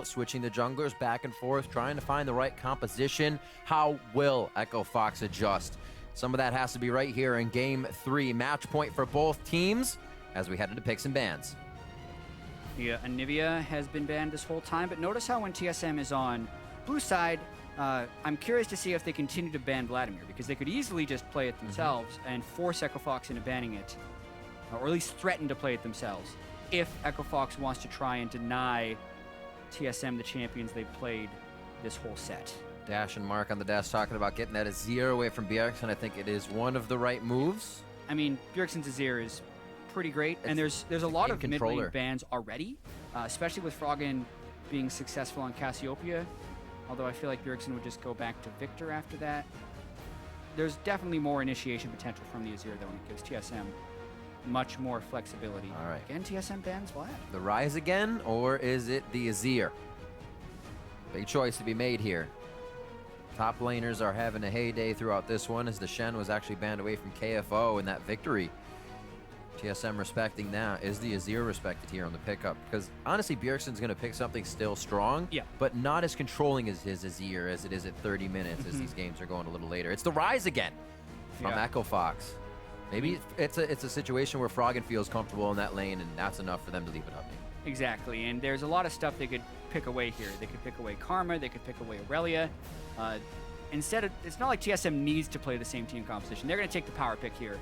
switching the junglers back and forth, trying to find the right composition. How will Echo Fox adjust? Some of that has to be right here in Game 3. Match point for both teams as we head into picks and bans. Yeah, Anivia has been banned this whole time, but notice how when TSM is on blue side, I'm curious to see if they continue to ban Vladimir, because they could easily just play it themselves and force Echo Fox into banning it, or at least threaten to play it themselves, if Echo Fox wants to try and deny TSM the champions they played this whole set. Dash and Mark on the desk talking about getting that Azir away from Bjergsen. I think it is one of the right moves. I mean, Bjergsen's Azir is pretty great, and there's a lot of mid-lane bans already, especially with Froggen being successful on Cassiopeia, although I feel like Bjergsen would just go back to Victor after that. There's definitely more initiation potential from the Azir, though, and it gives TSM much more flexibility. All right. Again, TSM bans Vlad. The Rise again, or is it the Azir? Big choice to be made here. Top laners are having a heyday throughout this one, as the Shen was actually banned away from KFO in that victory. TSM respecting that. Is the Azir respected here on the pickup? Because honestly, Bjergsen's going to pick something still strong, but not as controlling as his Azir as it is at 30 minutes as these games are going a little later. It's the Rise again from Echo Fox. Maybe it's a situation where Froggen feels comfortable in that lane, and that's enough for them to leave it up. Exactly, and there's a lot of stuff they could pick away here. They could pick away Karma, they could pick away Aurelia. Instead, it's not like TSM needs to play the same team composition. They're going to take the power pick here.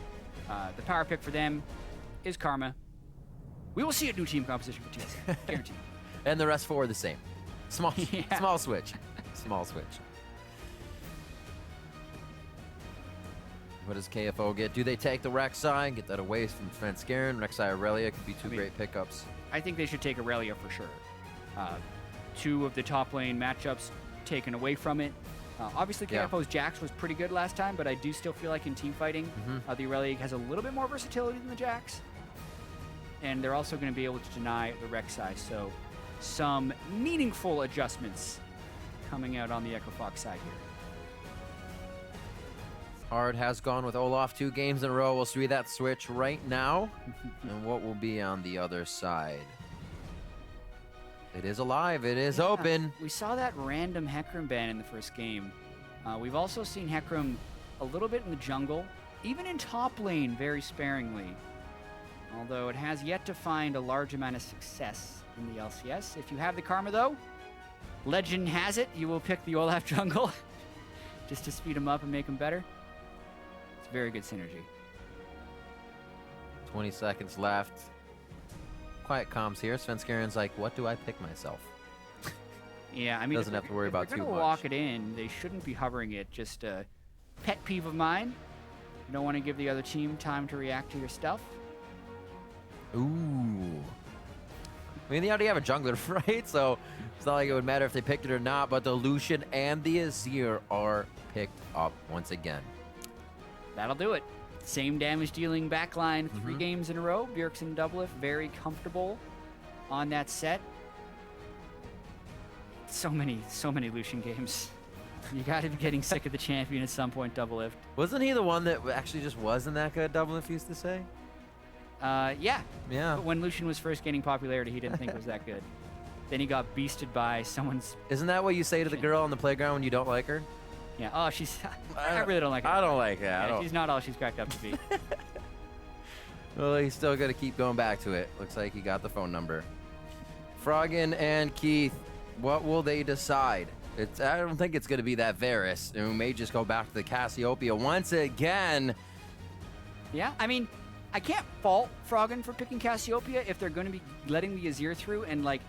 The power pick for them is Karma. We will see a new team composition for TSM, guaranteed. And the rest four are the same. Small switch. Small switch. What does KFO get? Do they take the Rek'Sai, get that away from Svenskeren? Rek'Sai Aurelia could be two great pickups. I think they should take Aurelia for sure. Two of the top lane matchups taken away from it. Obviously, KFO's Jax was pretty good last time, but I do still feel like in team fighting, the Aurelia has a little bit more versatility than the Jax. And they're also going to be able to deny the Rek'Sai, so some meaningful adjustments coming out on the Echo Fox side here. Hard has gone with Olaf 2 games in a row. We'll see that switch right now. And what will be on the other side? It is alive. It is open. We saw that random Hecarim ban in the first game. We've also seen Hecarim a little bit in the jungle, even in top lane very sparingly. Although it has yet to find a large amount of success in the LCS. If you have the Karma, though, legend has it, you will pick the Olaf jungle just to speed him up and make him better. Very good synergy. 20 seconds left. Quiet comms here. Svenskeren's like, what do I pick myself? Yeah, I mean, doesn't have to worry about too much. If they're gonna lock it in, they shouldn't be hovering it. Just a pet peeve of mine. You don't want to give the other team time to react to your stuff. Ooh. I mean, they already have a jungler, right? So it's not like it would matter if they picked it or not, but the Lucian and the Azir are picked up once again. That'll do it. Same damage dealing backline 3 games in a row. Bjergsen Doublelift very comfortable on that set. So many Lucian games. You got to be getting sick of the champion at some point, Doublelift. Wasn't he the one that actually just wasn't that good, Doublelift used to say? Yeah. Yeah. When Lucian was first gaining popularity, he didn't think it was that good. Then he got beasted by someone's... Isn't that what you say to the girl on the playground when you don't like her? Yeah. Oh, she's... I really don't like her. I don't like her. Yeah, she's not all she's cracked up to be. Well, he's still going to keep going back to it. Looks like he got the phone number. Froggen and Keith, what will they decide? I don't think it's going to be that Varus, who may just go back to the Cassiopeia once again. Yeah, I mean, I can't fault Froggen for picking Cassiopeia if they're going to be letting the Azir through, and like,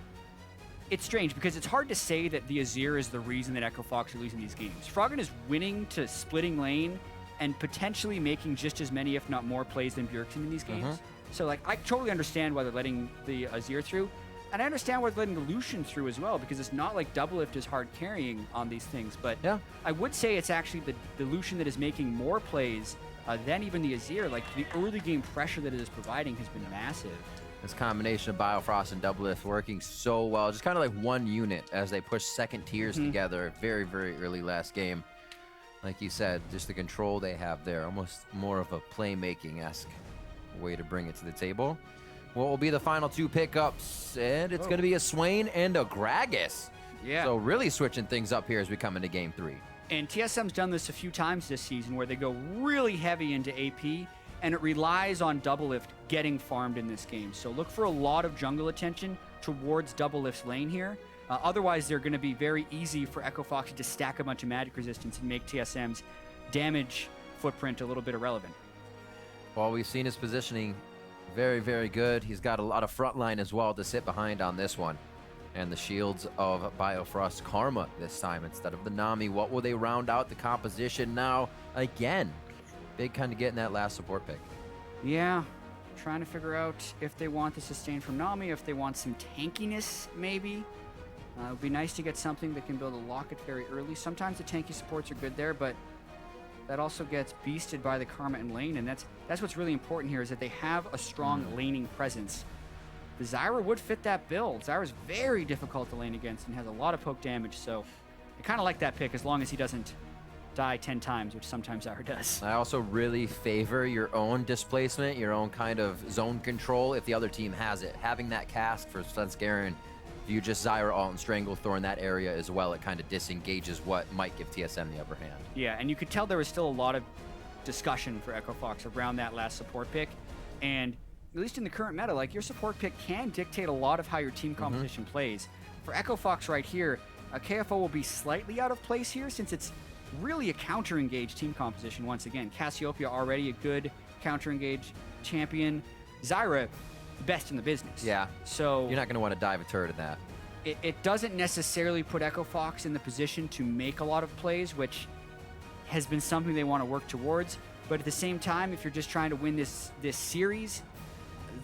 it's strange because it's hard to say that the Azir is the reason that Echo Fox are losing these games. Froggen is winning to splitting lane and potentially making just as many, if not more, plays than Bjergsen in these games. So, like, I totally understand why they're letting the Azir through. And I understand why they're letting the Lucian through as well, because it's not like Doublelift is hard carrying on these things. But yeah, I would say it's actually the Lucian that is making more plays than even the Azir. Like, the early game pressure that it is providing has been massive. This combination of Biofrost and Doublelift working so well. Just kind of like one unit as they push second tiers together very, very early last game. Like you said, just the control they have there. Almost more of a playmaking-esque way to bring it to the table. what will be the final 2 pickups, and it's going to be a Swain and a Gragas. Yeah. So really switching things up here as we come into Game 3. And TSM's done this a few times this season where they go really heavy into AP, and it relies on Doublelift getting farmed in this game. So look for a lot of jungle attention towards Doublelift's lane here. Otherwise, they're going to be very easy for Echo Fox to stack a bunch of magic resistance and make TSM's damage footprint a little bit irrelevant. Well, we've seen his positioning very, very good. He's got a lot of front line as well to sit behind on this one. And the shields of Biofrost Karma this time instead of the Nami. What will they round out the composition now? Again, big kind of getting that last support pick. Yeah, trying to figure out if they want the sustain from Nami, if they want some tankiness maybe. It would be nice to get something that can build a locket very early. Sometimes the tanky supports are good there, but that also gets beasted by the Karma in lane, and that's what's really important here is that they have a strong laning presence. The Zyra would fit that build. Zyra's very difficult to lane against and has a lot of poke damage, so I kind of like that pick as long as he doesn't die 10 times, which sometimes Zyra does. I also really favor your own displacement, your own kind of zone control if the other team has it. Having that cast for Svenskeren, if you just Zyra alt and Stranglethorn in that area as well, it kind of disengages what might give TSM the upper hand. Yeah, and you could tell there was still a lot of discussion for Echo Fox around that last support pick, and at least in the current meta, like your support pick can dictate a lot of how your team composition plays. For Echo Fox right here, KFO will be slightly out of place here since it's really a counter-engaged team composition once again. Cassiopeia already a good counter-engaged champion. Zyra, the best in the business. Yeah, so you're not going to want to dive a turret in that. It doesn't necessarily put Echo Fox in the position to make a lot of plays, which has been something they want to work towards. But at the same time, if you're just trying to win this series,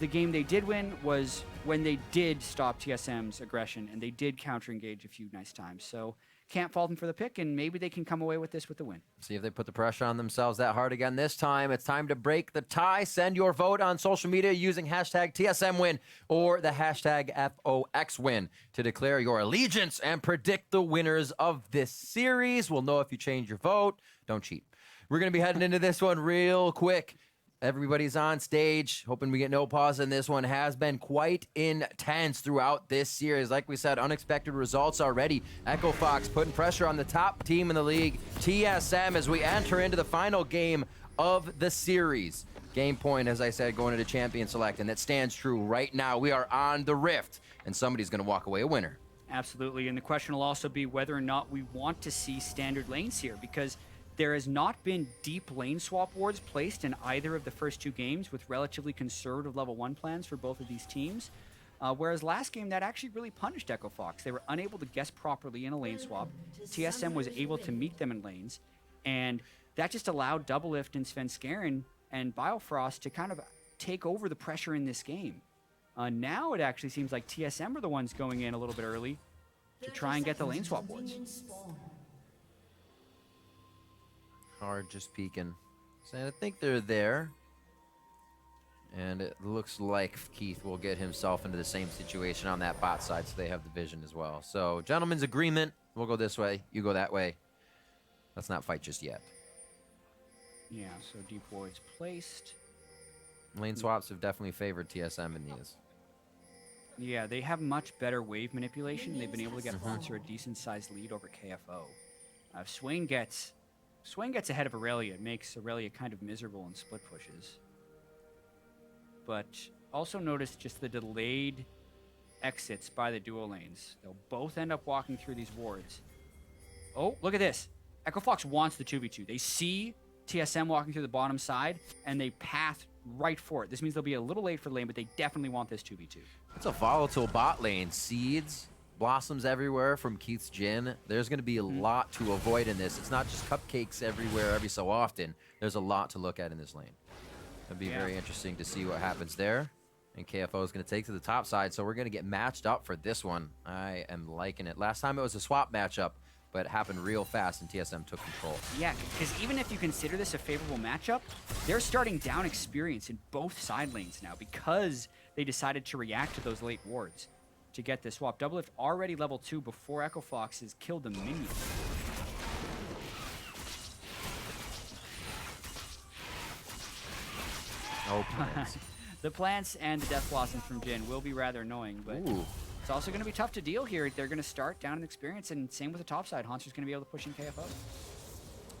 the game they did win was when they did stop TSM's aggression and they did counter-engage a few nice times. So can't fault them for the pick, and maybe they can come away with this with the win. See if they put the pressure on themselves that hard again this time. It's time to break the tie. Send your vote on social media using hashtag TSMWin or the hashtag FOXWin to declare your allegiance and predict the winners of this series. We'll know if you change your vote. Don't cheat. We're going to be heading into this one real quick. Everybody's on stage, hoping we get no pause, and this one has been quite intense throughout this series. Like we said, unexpected results already. Echo Fox putting pressure on the top team in the league, TSM, as we enter into the final game of the series. Game point, as I said, going into Champion Select, and that stands true right now. We are on the Rift, and somebody's going to walk away a winner. Absolutely, and the question will also be whether or not we want to see standard lanes here, because there has not been deep lane swap wards placed in either of the first 2 games with relatively conservative level 1 plans for both of these teams. Whereas last game, that actually really punished Echo Fox. They were unable to guess properly in a lane swap. TSM was able to meet them in lanes, and that just allowed Doublelift and Svenskeren and Biofrost to kind of take over the pressure in this game. Now it actually seems like TSM are the ones going in a little bit early to try and get the lane swap wards. Hard just peeking. So I think they're there. And it looks like Keith will get himself into the same situation on that bot side, so they have the vision as well. So, gentlemen's agreement. We'll go this way. You go that way. Let's not fight just yet. Yeah, so deep wards placed. Lane swaps have definitely favored TSM in these. Yeah, they have much better wave manipulation. They've been able to get Monster a decent-sized lead over KFO. If Swain gets ahead of Aurelia, it makes Aurelia kind of miserable in split pushes. But also notice just the delayed exits by the duo lanes. They'll both end up walking through these wards. Oh, look at this. Echo Fox wants the 2v2. They see TSM walking through the bottom side, and they path right for it. This means they'll be a little late for the lane, but they definitely want this 2v2. It's a volatile bot lane. Seeds, blossoms everywhere from Keith's Jin. There's going to be a lot to avoid in this. It's not just cupcakes everywhere every so often. There's a lot to look at in this lane. It'll be very interesting to see what happens there. And KFO is going to take to the top side, so we're going to get matched up for this one. I am liking it. Last time it was a swap matchup, but it happened real fast and TSM took control. Yeah, because even if you consider this a favorable matchup, they're starting down experience in both side lanes now because they decided to react to those late wards to get this swap. Doublelift already level 2 before Echo Fox has killed the minion. Oh, The plants and the Death Blossoms from Jhin will be rather annoying, but Ooh. it's also going to be tough to deal here. They're going to start down in experience, and same with the top side. Haunter's going to be able to push in KFO.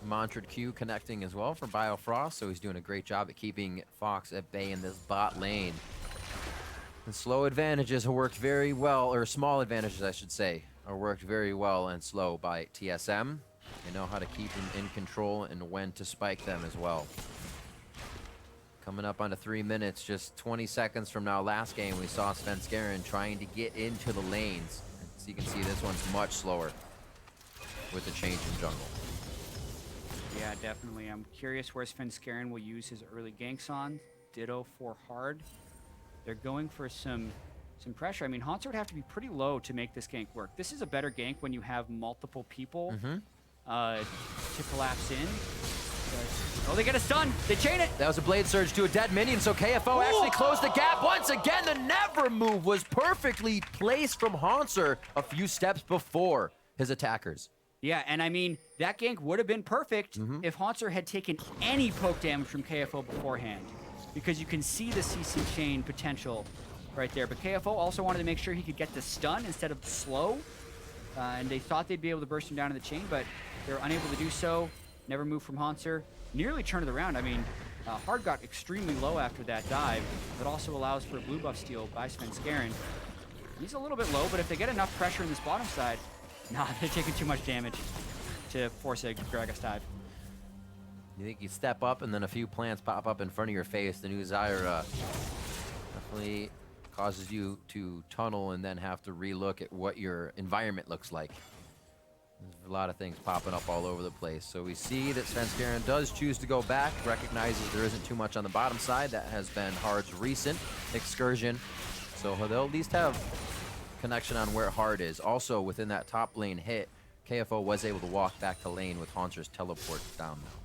Mantrid Q connecting as well for Biofrost, so he's doing a great job at keeping Fox at bay in this bot lane. The slow advantages have worked very well, or small advantages, I should say, are worked very well and slow by TSM. They know how to keep them in control and when to spike them as well. Coming up onto 3 minutes, just 20 seconds from now. Last game, we saw Svenskeren trying to get into the lanes. So you can see this one's much slower with the change in jungle. Yeah, definitely. I'm curious where Svenskeren will use his early ganks on. Ditto for hard. They're going for some pressure. I mean, Haunter would have to be pretty low to make this gank work. This is a better gank when you have multiple people to collapse in. Oh, they get a stun. They chain it. That was a Blade Surge to a dead minion, so KFO actually closed the gap. Once again, the never move was perfectly placed from Haunter a few steps before his attackers. Yeah, and I mean, that gank would have been perfect if Haunter had taken any poke damage from KFO beforehand, because you can see the CC chain potential right there. But KFO also wanted to make sure he could get the stun instead of slow, and they thought they'd be able to burst him down in the chain, but they were unable to do so. Never moved from Haunter. Nearly turned it around. I mean, Hard got extremely low after that dive. That also allows for a blue buff steal by Svenskeren. He's a little bit low, but if they get enough pressure in this bottom side, nah, they're taking too much damage to force a Gragas dive. You think you step up and then a few plants pop up in front of your face, the new Zyra definitely causes you to tunnel and then have to relook at what your environment looks like. There's a lot of things popping up all over the place. So we see that Svenskeren does choose to go back, recognizes there isn't too much on the bottom side. That has been Hard's recent excursion. So they'll at least have connection on where Hard is. Also, within that top lane hit, KFO was able to walk back to lane with Haunter's teleport down now.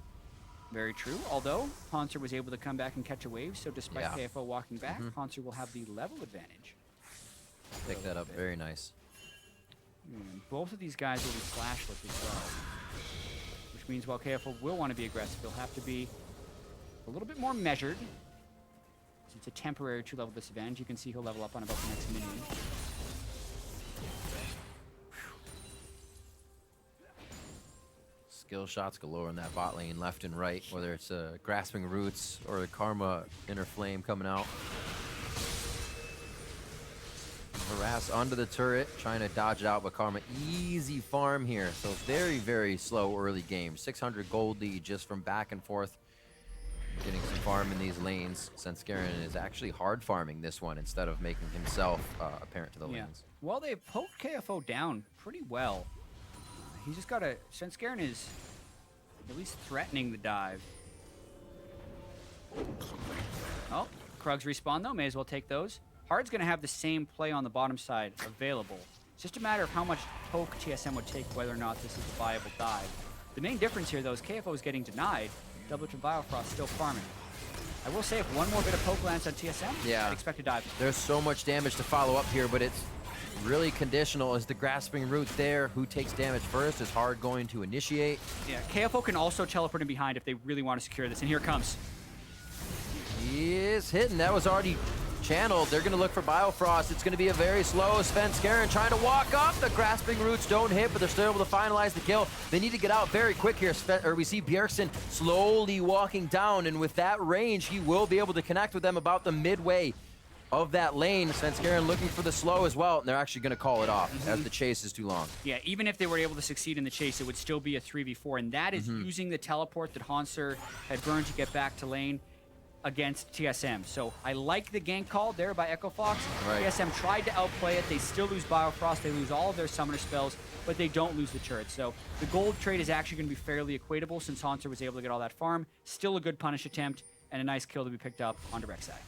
Very true. Although Haunter was able to come back and catch a wave, so despite KFO walking back, Haunter will have the level advantage. Pick that up. Very nice. Both of these guys will be flashlit as well, which means while KFO will want to be aggressive, he'll have to be a little bit more measured. It's a temporary 2-level disadvantage. You can see he'll level up on about the next minion. Skill shots galore in that bot lane, left and right, whether it's Grasping Roots or the Karma Inner Flame coming out. Harass onto the turret, trying to dodge it out, but Karma, easy farm here. So very, very slow early game. 600 gold lead just from back and forth, getting some farm in these lanes. Svenskeren is actually hard farming this one instead of making himself apparent to the lanes. Well, they poked KFO down pretty well. He's just got to... Svenskeren is at least threatening the dive. Oh, Krugs respawn though. May as well take those. Hard's going to have the same play on the bottom side available. It's just a matter of how much poke TSM would take, whether or not this is a viable dive. The main difference here, though, is KFO is getting denied. Double to Biofrost still farming. I will say, if one more bit of poke lands on TSM, I'd expect a dive. There's so much damage to follow up here, but it's really conditional. Is the Grasping Root there? Who takes damage first? Is Hard going to initiate? Yeah, KFO can also teleport in behind if they really want to secure this, and here it comes. He is hitting. That was already channeled. They're going to look for Biofrost. It's going to be a very slow Svenskeren trying to walk up. The Grasping Roots don't hit, but they're still able to finalize the kill. They need to get out very quick here. We see Bjergsen slowly walking down, and with that range, he will be able to connect with them about the midway of that lane. Svenskeren looking for the slow as well, and they're actually going to call it off as the chase is too long. Yeah, even if they were able to succeed in the chase, it would still be a 3v4, and that is using the teleport that Haunter had burned to get back to lane against TSM. So I like the gank call there by Echo Fox. Right. TSM tried to outplay it. They still lose Biofrost. They lose all of their summoner spells, but they don't lose the turret. So the gold trade is actually going to be fairly equatable since Haunter was able to get all that farm. Still a good punish attempt and a nice kill to be picked up on direct side.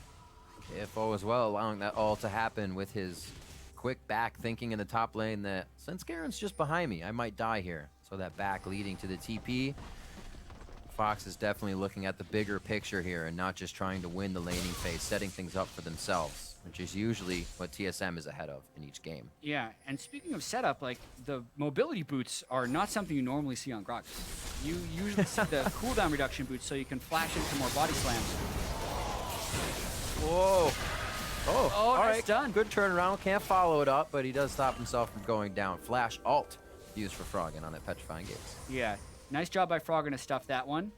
KFO as well, allowing that all to happen with his quick back thinking in the top lane that Svenskeren's just behind me. I might die here. So that back leading to the TP. Fox is definitely looking at the bigger picture here and not just trying to win the laning phase, setting things up for themselves, which is usually what TSM is ahead of in each game. Yeah, and speaking of setup, like, the mobility boots are not something you normally see on Gragas. You usually see the cooldown reduction boots so you can flash into more body slams. Whoa. Oh, all nice right. done. Good turnaround. Can't follow it up, but he does stop himself from going down. Flash alt used for Froggen on that Petrifying Gaze. Yeah, nice job by Froggen to stuff that one.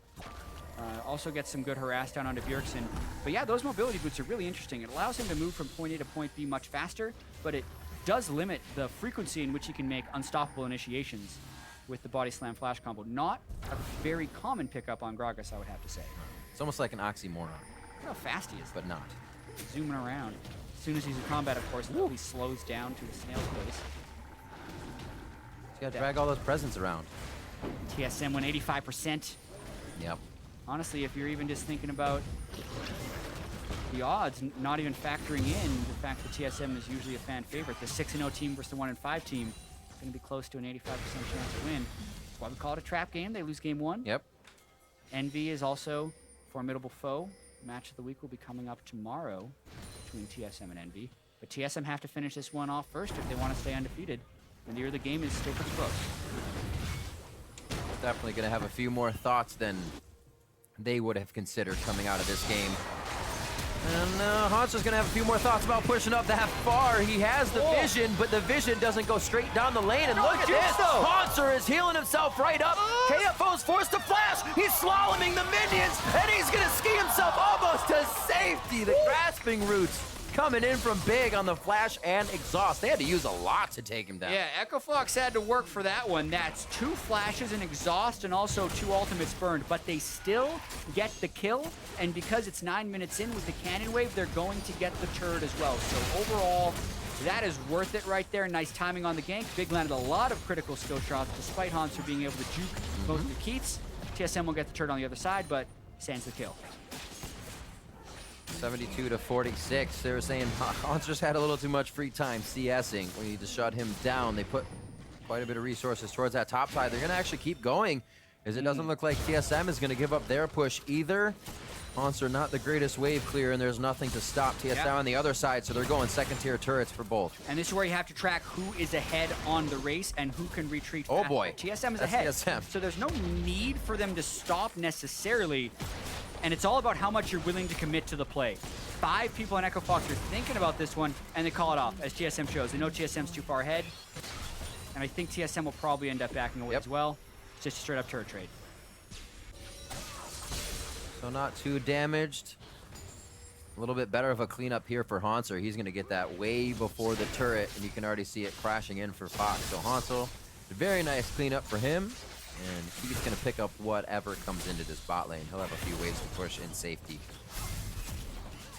Also gets some good harass down onto Bjergsen. But yeah, those mobility boots are really interesting. It allows him to move from point A to point B much faster, but it does limit the frequency in which he can make unstoppable initiations with the body slam flash combo. Not a very common pickup on Gragas, I would have to say. It's almost like an oxymoron. Look how fast he is. But not. Zooming around. As soon as he's in combat, of course, he slows down to a snail's pace. He's got to drag all those presents around. TSM went 85%. Yep. Honestly, if you're even just thinking about the odds, not even factoring in the fact that TSM is usually a fan favorite, the 6-0 team versus the 1-5 team is going to be close to an 85% chance to win. That's why we call it a trap game. They lose game 1. Yep. Envy is also a formidable foe. Match of the week will be coming up tomorrow between TSM and Envy. But TSM have to finish this one off first if they want to stay undefeated. And the game is still pretty close. Definitely going to have a few more thoughts than they would have considered coming out of this game. And Hanser's going to have a few more thoughts about pushing up that far. He has the vision, but the vision doesn't go straight down the lane. And look at this! Hanser is healing himself right up. KFO's forced to flash. He's slaloming the minions, and he's going to ski himself almost to safety. The grasping roots coming in from big on the flash and exhaust. They had to use a lot to take him down. Yeah, Echo Fox had to work for that one. That's 2 flashes and exhaust and also 2 ultimates burned, but they still get the kill. And because it's 9 minutes in with the cannon wave, they're going to get the turret as well. So overall, that is worth it right there. Nice timing on the gank. Big landed a lot of critical skill shots despite Hanser being able to juke most of the Keats. TSM will get the turret on the other side, but stands the kill. 72 to 46. They were saying Hanser's had a little too much free time CSing. We need to shut him down. They put quite a bit of resources towards that top side. They're going to actually keep going, as it doesn't look like TSM is going to give up their push either. Hanser not the greatest wave clear, and there's nothing to stop TSM on the other side, so they're going second-tier turrets for both. And this is where you have to track who is ahead on the race and who can retreat faster. Oh boy. TSM is That's ahead. TSM. So there's no need for them to stop necessarily. And it's all about how much you're willing to commit to the play. 5 people on Echo Fox are thinking about this one, and they call it off, as TSM shows. They know TSM's too far ahead, and I think TSM will probably end up backing away as well. It's just a straight-up turret trade. So not too damaged. A little bit better of a cleanup here for Hanser. He's going to get that way before the turret, and you can already see it crashing in for Fox. So Hanser, very nice cleanup for him. And he's going to pick up whatever comes into this bot lane. He'll have a few ways to push in safety.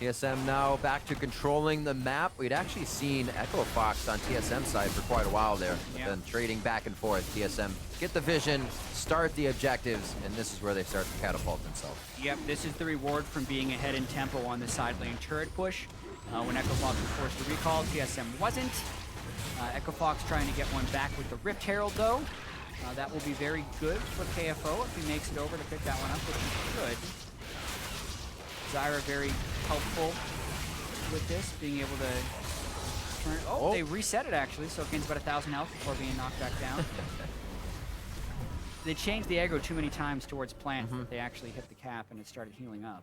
TSM now back to controlling the map. We'd actually seen Echo Fox on TSM side for quite a while there. But then trading back and forth. TSM get the vision, start the objectives, and this is where they start to catapult themselves. Yep, this is the reward from being ahead in tempo on the side lane turret push. When Echo Fox was forced to recall, TSM wasn't. Echo Fox trying to get one back with the Rift Herald, though. That will be very good for KFO if he makes it over to pick that one up, which he should. Zyra very helpful with this, being able to turn. Oh, they reset it actually, so it gains about 1,000 health before being knocked back down. They changed the aggro too many times towards plant that they actually hit the cap and it started healing up.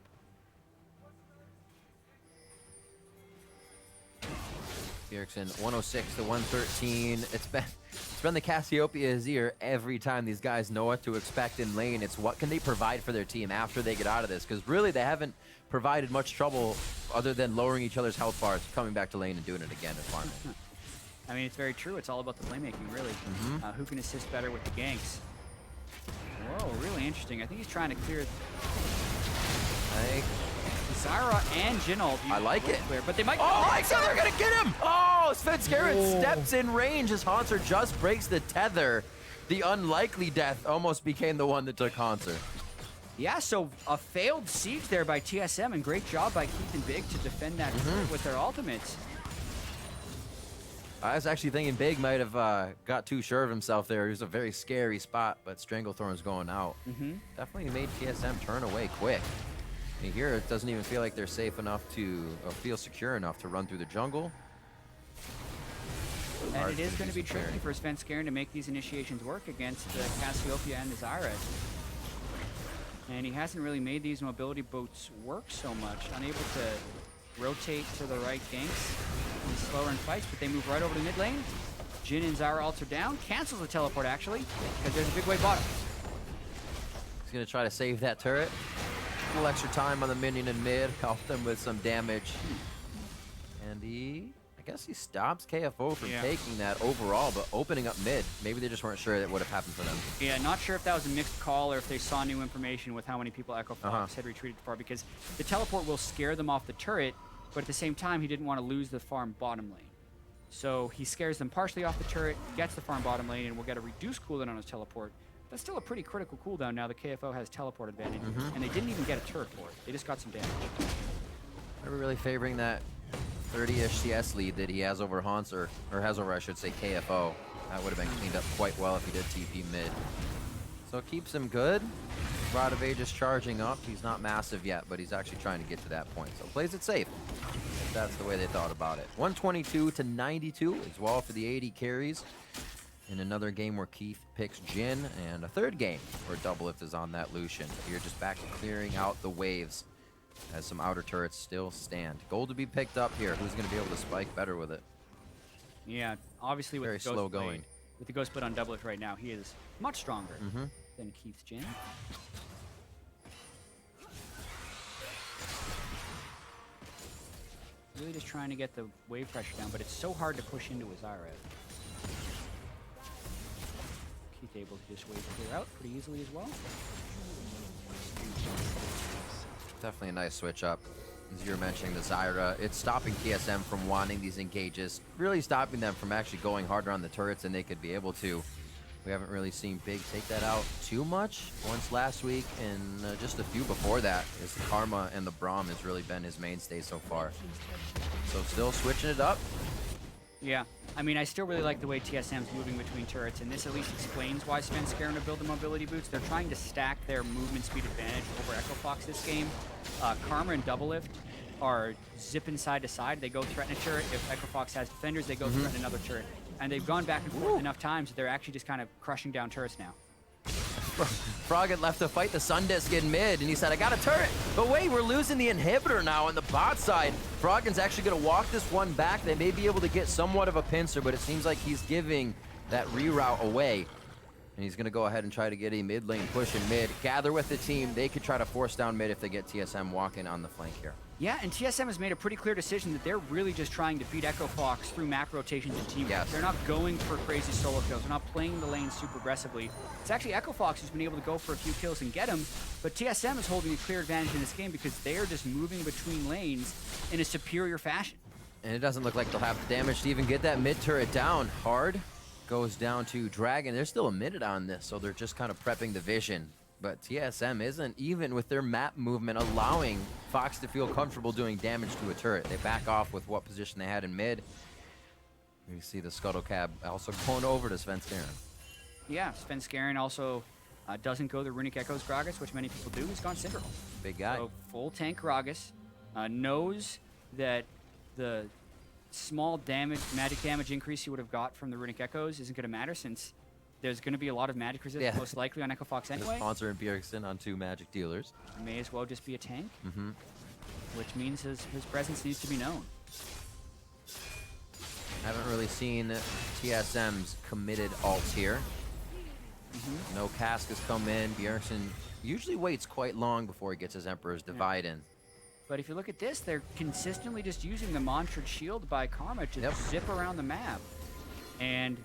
Bjergsen 106 to 113. It's been the Cassiopeia Azir every time. These guys know what to expect in lane. It's what can they provide for their team after they get out of this, because really they haven't provided much trouble other than lowering each other's health bars, coming back to lane and doing it again and farming. I mean, it's very true. It's all about the playmaking, really. Who can assist better with the ganks? Whoa, really interesting. I think he's trying to clear Zyra and Jinult. I like it. Clear, but they might. Oh, I said they're gonna get him! Oh, Svenskeren steps in range as Hanser just breaks the tether. The unlikely death almost became the one that took Hanser. Yeah, so a failed siege there by TSM, and great job by Keith and Big to defend that with their ultimates. I was actually thinking Big might have got too sure of himself there. It was a very scary spot, but Stranglethorn's going out. Definitely made TSM turn away quick. And here it doesn't even feel like they're safe enough to, or feel secure enough to run through the jungle. And it is going to be tricky for Svenskeren to make these initiations work against the Cassiopeia and the Zyra. And he hasn't really made these mobility boats work so much, unable to rotate to the right ganks. And slower in fights, but they move right over to mid lane. Jhin and Zyra ults are down. Cancels the teleport, actually, because there's a big wave bottom. He's going to try to save that turret. A little extra time on the minion in mid. Help them with some damage. And I guess he stops KFO from taking that overall, but opening up mid. Maybe they just weren't sure that would have happened for them. Yeah, not sure if that was a mixed call or if they saw new information with how many people Echo Fox had retreated far, because the teleport will scare them off the turret, but at the same time, he didn't want to lose the farm bottom lane. So he scares them partially off the turret, gets the farm bottom lane, and will get a reduced cooldown on his teleport. That's still a pretty critical cooldown now the KFO has teleport advantage, and they didn't even get a turret for it. They just got some damage. Are we really favoring that 30-ish CS lead that he has over Haunter, or has over, I should say, KFO? That would have been cleaned up quite well if he did TP mid. So it keeps him good. Rod of Aegis charging up. He's not massive yet, but he's actually trying to get to that point. So plays it safe. If that's the way they thought about it. 122 to 92 as well for the 80 carries. In another game where Keith picks Jhin, and a third game where Doublelift is on that Lucian. You're just back to clearing out the waves as some outer turrets still stand. Gold to be picked up here. Who's going to be able to spike better with it? Yeah, obviously with very the Ghost slow blade, going. with the Ghost Blade on Doublelift right now, he is much stronger than Keith's Jhin. Really just trying to get the wave pressure down, but it's so hard to push into his Zyra. Keith able to just wave clear out pretty easily as well. Definitely a nice switch up. As you were mentioning, the Zyra, it's stopping TSM from wanting these engages, really stopping them from actually going harder on the turrets than they could be able to. We haven't really seen Big take that out too much. Once last week, and just a few before that, is the Karma and the Braum has really been his mainstay so far. So still switching it up. Yeah, I mean, I still really like the way TSM's moving between turrets, and this at least explains why Sven's scaring to build the mobility boots. They're trying to stack their movement speed advantage over Echo Fox this game. Karma and Doublelift are zipping side to side. They go threaten a turret. If Echo Fox has defenders, they go threaten another turret. And they've gone back and forth enough times that they're actually just kind of crushing down turrets now. Frog had left to fight the Sundisk in mid, and he said, I got a turret. But wait, we're losing the inhibitor now on the bot side. Froggen's actually going to walk this one back. They may be able to get somewhat of a pincer, but it seems like he's giving that reroute away. And he's going to go ahead and try to get a mid lane push in mid. Gather with the team. They could try to force down mid if they get TSM walking on the flank here. Yeah, and TSM has made a pretty clear decision that they're really just trying to beat Echo Fox through map rotations and teamwork. Yes. They're not going for crazy solo kills. They're not playing the lane super aggressively. It's actually Echo Fox who's been able to go for a few kills and get them, but TSM is holding a clear advantage in this game because they are just moving between lanes in a superior fashion. And it doesn't look like they'll have the damage to even get that mid turret down. Hard goes down to Dragon. There's still a minute on this, so they're just kind of prepping the vision. But TSM isn't, even with their map movement, allowing Fox to feel comfortable doing damage to a turret. They back off with what position they had in mid. You see the Scuttle Cab also going over to Svenskeren. Yeah, Svenskeren also doesn't go the Runic Echoes Gragas, which many people do. He's gone Syndrome. Big guy. So full tank Gragas, knows that the small damage, magic damage increase he would have got from the Runic Echoes isn't going to matter since there's going to be a lot of magic resist, most likely on Echo Fox anyway. Haunter and Bjergsen on two magic dealers. May as well just be a tank, which means his presence needs to be known. Haven't really seen TSM's committed ults here. No Cask has come in. Bjergsen usually waits quite long before he gets his Emperor's Divide in. But if you look at this, they're consistently just using the Mantra'd Shield by Karma to zip around the map. And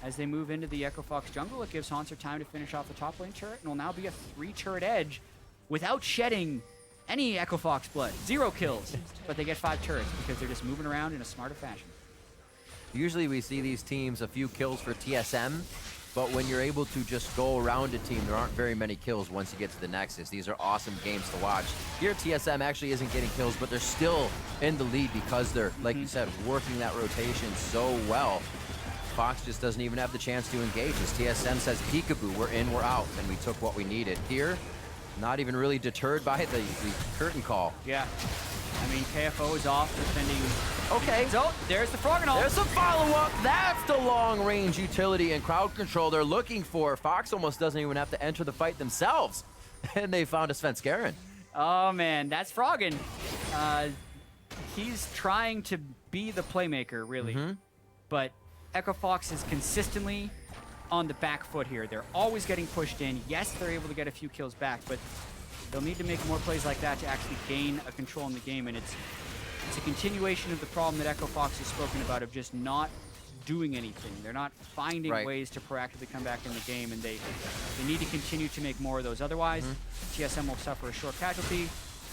as they move into the Echo Fox jungle, it gives Haunter time to finish off the top lane turret, and will now be a 3-turret edge without shedding any Echo Fox blood. 0 kills, but they get 5 turrets because they're just moving around in a smarter fashion. Usually we see these teams a few kills for TSM, but when you're able to just go around a team, there aren't very many kills once you get to the Nexus. These are awesome games to watch. Here TSM actually isn't getting kills, but they're still in the lead because they're, like you said, working that rotation so well. Fox just doesn't even have the chance to engage. As TSM says, peekaboo, we're in, we're out, and we took what we needed. Here, not even really deterred by the curtain call. Yeah. I mean, KFO is off defending. Okay. So, there's the Froggen ult. There's a follow-up. That's the long-range utility and crowd control they're looking for. Fox almost doesn't even have to enter the fight themselves. And they found a Svenskeren. Oh, man. That's Froggen. he's trying to be the playmaker, really. But Echo Fox is consistently on the back foot here. They're always getting pushed in. Yes, they're able to get a few kills back, but they'll need to make more plays like that to actually gain a control in the game. And it's a continuation of the problem that Echo Fox has spoken about of just not doing anything. They're not finding ways to proactively come back in the game, and they need to continue to make more of those. Otherwise, TSM will suffer a short casualty.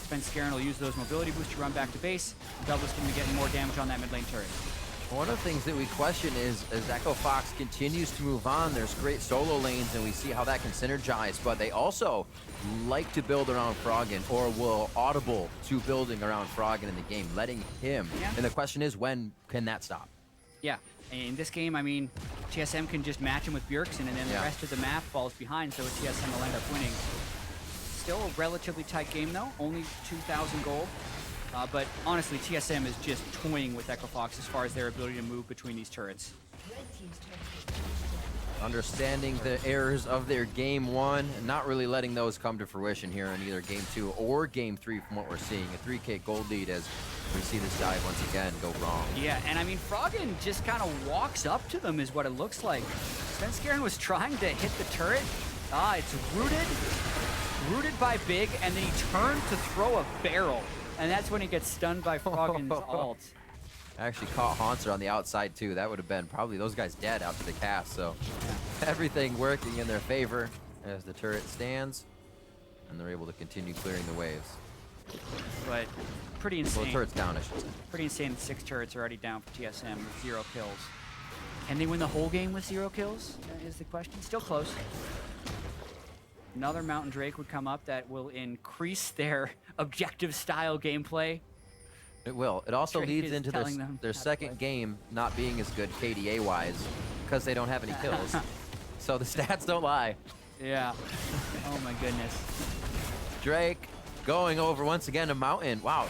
Spenskaren will use those mobility boosts to run back to base. Double's going to be getting more damage on that mid lane turret. One of the things that we question is, as Echo Fox continues to move on, there's great solo lanes, and we see how that can synergize, but they also like to build around Froggen, or will audible to building around Froggen in the game, letting him. And the question is, when can that stop? Yeah. In this game, I mean, TSM can just match him with Bjergsen, and then the rest of the map falls behind, so TSM will end up winning. Still a relatively tight game, though. Only 2,000 gold. But honestly, TSM is just toying with Echo Fox as far as their ability to move between these turrets. Understanding the errors of their game 1, and not really letting those come to fruition here in either game 2 or game 3 from what we're seeing. A 3K gold lead as we see this dive once again go wrong. Yeah, and I mean, Froggen just kind of walks up to them is what it looks like. Spenskaren was trying to hit the turret. It's rooted by Big, and then he turned to throw a barrel. And that's when he gets stunned by Froggen's ult. Actually caught Haunter on the outside too. That would have been probably those guys dead after the cast, so everything working in their favor as the turret stands, and they're able to continue clearing the waves. But pretty insane. Well, the turret's down, I should say. Pretty insane that 6 turrets are already down for TSM with 0 kills. Can they win the whole game with 0 kills, is the question. Still close. Another Mountain Drake would come up that will increase their objective-style gameplay. It will. It also leads into their second game not being as good KDA-wise because they don't have any kills. So the stats don't lie. Yeah. Oh, my goodness. Drake going over once again to Mountain. Wow,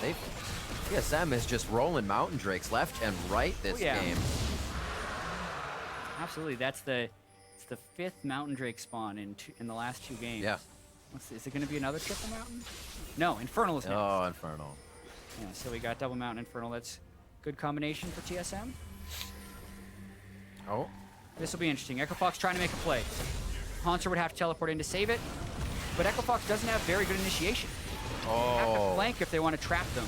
TSM is just rolling Mountain Drakes left and right this game. Absolutely. It's the 5th Mountain Drake spawn in the last 2 games. Yeah. Is it going to be another triple Mountain? No, Infernal is next. Oh, Infernal. Yeah, so we got double Mountain Infernal. That's good combination for TSM. Oh. This will be interesting. Echo Fox trying to make a play. Haunter would have to teleport in to save it, but Echo Fox doesn't have very good initiation. They have to flank if they want to trap them.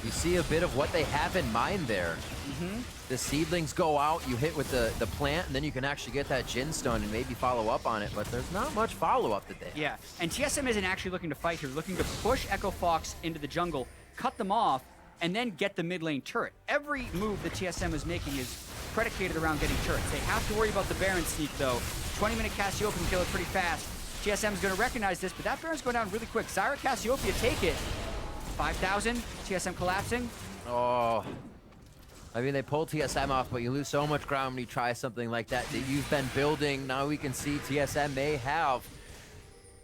You see a bit of what they have in mind there. The seedlings go out, you hit with the plant, and then you can actually get that Jin stun and maybe follow up on it, but there's not much follow-up that they have. Yeah, and TSM isn't actually looking to fight here. Looking to push Echo Fox into the jungle, cut them off, and then get the mid lane turret. Every move that TSM is making is predicated around getting turrets. They have to worry about the Baron sneak, though. 20-minute Cassiopeia can kill it pretty fast. TSM is going to recognize this, but that Baron's going down really quick. Zyra Cassiopeia take it. 5,000, TSM collapsing. Oh. I mean, they pull TSM off, but you lose so much ground when you try something like that that you've been building. Now we can see TSM may have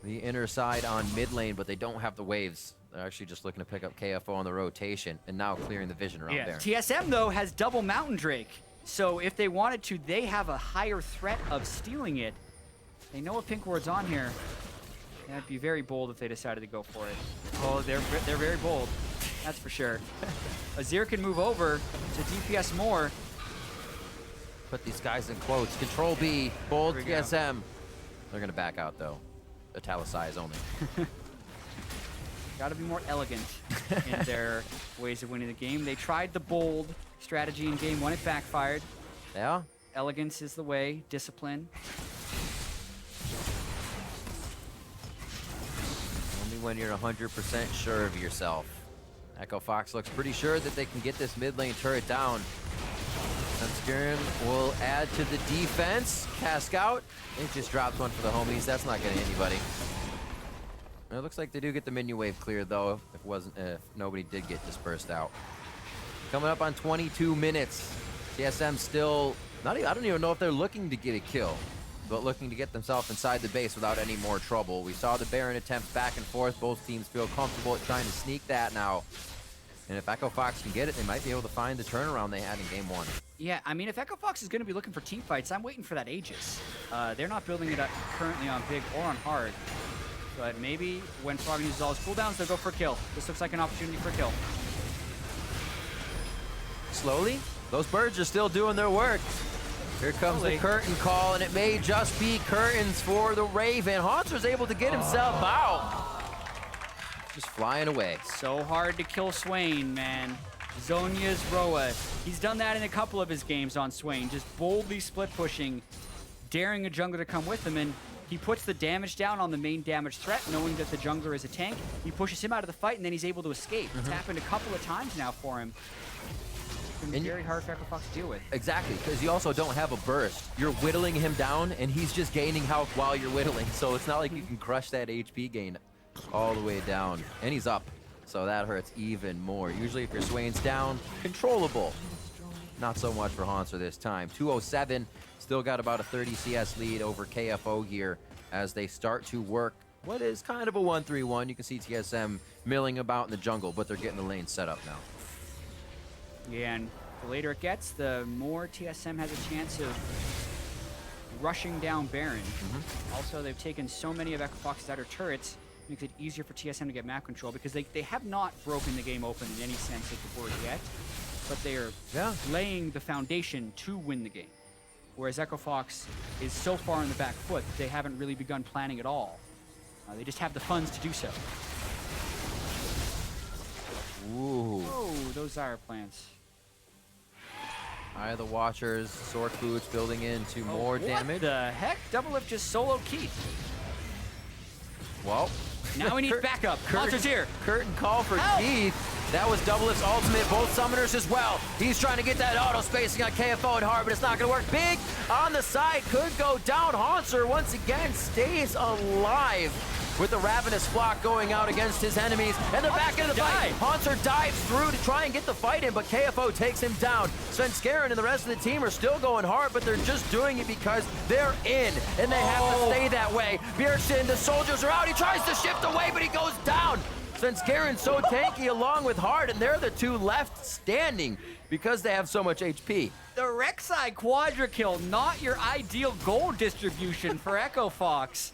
the inner side on mid lane, but they don't have the waves. They're actually just looking to pick up KFO on the rotation and now clearing the vision around there. TSM, though, has double Mountain Drake. So if they wanted to, they have a higher threat of stealing it. They know a pink ward's on here. That'd be very bold if they decided to go for it. Oh, they're very bold. That's for sure. Azir can move over to DPS more. Put these guys in quotes. Control B, bold TSM. They're going to back out, though. Italicize only. Got to be more elegant in their ways of winning the game. They tried the bold strategy in game 1. It backfired. Yeah? Elegance is the way. Discipline. Only when you're 100% sure of yourself. Echo Fox looks pretty sure that they can get this mid lane turret down. Spenskaren will add to the defense. Cask out. It just drops one for the homies. That's not going to hit anybody. It looks like they do get the minion wave cleared, though, if nobody did get dispersed out. Coming up on 22 minutes. TSM still, I don't even know if they're looking to get a kill, but looking to get themselves inside the base without any more trouble. We saw the Baron attempt back and forth. Both teams feel comfortable at trying to sneak that now. And if Echo Fox can get it, they might be able to find the turnaround they had in game 1. Yeah, I mean, if Echo Fox is going to be looking for team fights, I'm waiting for that Aegis. They're not building it up currently on big or on hard. But maybe when Froggen uses all his cooldowns, they'll go for a kill. This looks like an opportunity for a kill. slowly. Those birds are still doing their work. Here comes the curtain call, and it may just be curtains for the Raven. Haunter's able to get himself out. Just flying away. So hard to kill Swain, man. Zonya's Roa. He's done that in a couple of his games on Swain, just boldly split pushing, daring a jungler to come with him, and he puts the damage down on the main damage threat, knowing that the jungler is a tank. He pushes him out of the fight, and then he's able to escape. It's happened a couple of times now for him. It's been very hard for Echo Fox to deal with. Exactly, because you also don't have a burst. You're whittling him down, and he's just gaining health while you're whittling, so it's not like you can crush that HP gain all the way down. And he's up, so that hurts even more. Usually if your Swain's down, controllable. Not so much for Haunter this time. 207, still got about a 30 CS lead over KFO here as they start to work what is kind of a 1-3-1. You can see TSM milling about in the jungle, but they're getting the lane set up now. Yeah, and the later it gets, the more TSM has a chance of rushing down Baron. Also, they've taken so many of Echo Fox's outer turrets, makes it easier for TSM to get map control, because they have not broken the game open in any sense of the word yet, but they are laying the foundation to win the game. Whereas Echo Fox is so far in the back foot that they haven't really begun planning at all. They just have the funds to do so. Ooh. Oh, those Zyre plants. Eye of the Watchers, Sork Boots building into more damage. What the heck? Doublelift just soloed Keith. Well, now we need backup. Haunter's here. Curtain call for Keith. That was Doublelift's ultimate. Both summoners as well. He's trying to get that auto spacing on KFO and hard, but it's not going to work. Big on the side could go down. Haunter once again stays alive with the Ravenous Flock going out against his enemies. And the back end of the fight, Haunter dives through to try and get the fight in, but KFO takes him down. Svenskeren and the rest of the team are still going hard, but they're just doing it because they're in, and they have to stay that way. Bjergsen, the soldiers are out. He tries to shift away, but he goes down. Svenskeren so tanky along with Hard, and they're the two left standing because they have so much HP. The Rek'Sai quadra kill, not your ideal goal distribution for Echo Fox.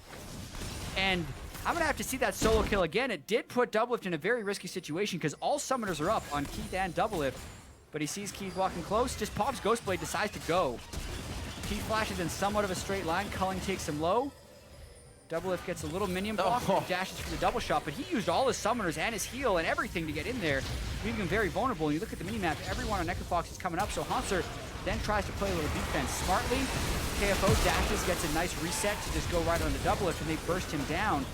And I'm going to have to see that solo kill again. It did put Doublelift in a very risky situation because all summoners are up on Keith and Doublelift. But he sees Keith walking close, just pops Ghostblade, decides to go. Keith flashes in somewhat of a straight line. Culling takes him low. Doublelift gets a little minion block and dashes for the double shot, but he used all his summoners and his heal and everything to get in there, leaving him very vulnerable. And you look at the minimap, everyone on Echo Fox is coming up, so Haunter then tries to play a little defense smartly. KFO dashes, gets a nice reset to just go right on the Doublelift, and they burst him down.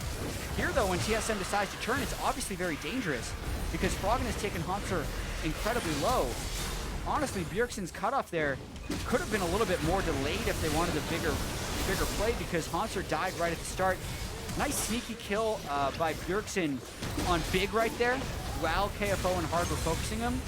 Here, though, when TSM decides to turn, it's obviously very dangerous because Froggen has taken Haunter incredibly low. Honestly, Bjergsen's cutoff there could have been a little bit more delayed if they wanted a bigger play because Haunter died right at the start. Nice sneaky kill by Bjergsen on Big right there while KFO and Hard were focusing him.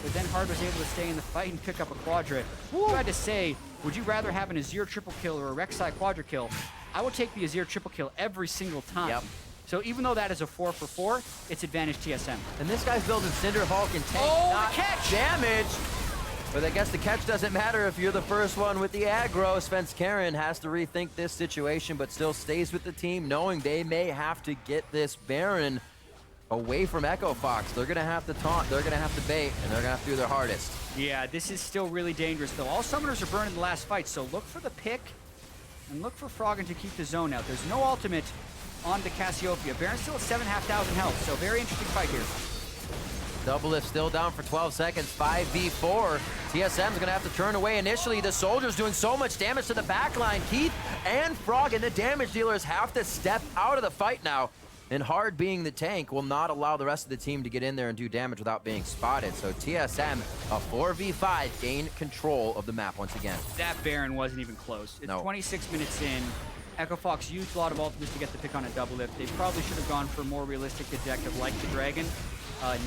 But then Hard was able to stay in the fight and pick up a quadra. I had to say, would you rather have an Azir triple kill or a Rek'Sai quadra kill? I would take the Azir triple kill every single time. Yep. So even though that is a 4 for 4, it's advantage TSM. And this guy's building Cinder Hulk and tank not catch! Damage. But I guess the catch doesn't matter if you're the first one with the aggro. Svenskeren has to rethink this situation, but still stays with the team, knowing they may have to get this Baron away from Echo Fox. They're going to have to taunt, they're going to have to bait, and they're going to have to do their hardest. Yeah, this is still really dangerous, though. All summoners are burned in the last fight, so look for the pick and look for Froggen to keep the zone out. There's no ultimate on the Cassiopeia. Baron's still at 7,500 health, so very interesting fight here. Doublelift still down for 12 seconds, 5v4. TSM's gonna have to turn away initially. The soldiers doing so much damage to the backline. Keith and Froggen, the damage dealers, have to step out of the fight now. And Hard, being the tank, will not allow the rest of the team to get in there and do damage without being spotted. So TSM, a 4v5, gain control of the map once again. That Baron wasn't even close. It's 26 minutes in. Echo Fox used a lot of ultimates to get the pick on a Doublelift. They probably should have gone for a more realistic objective like the Dragon.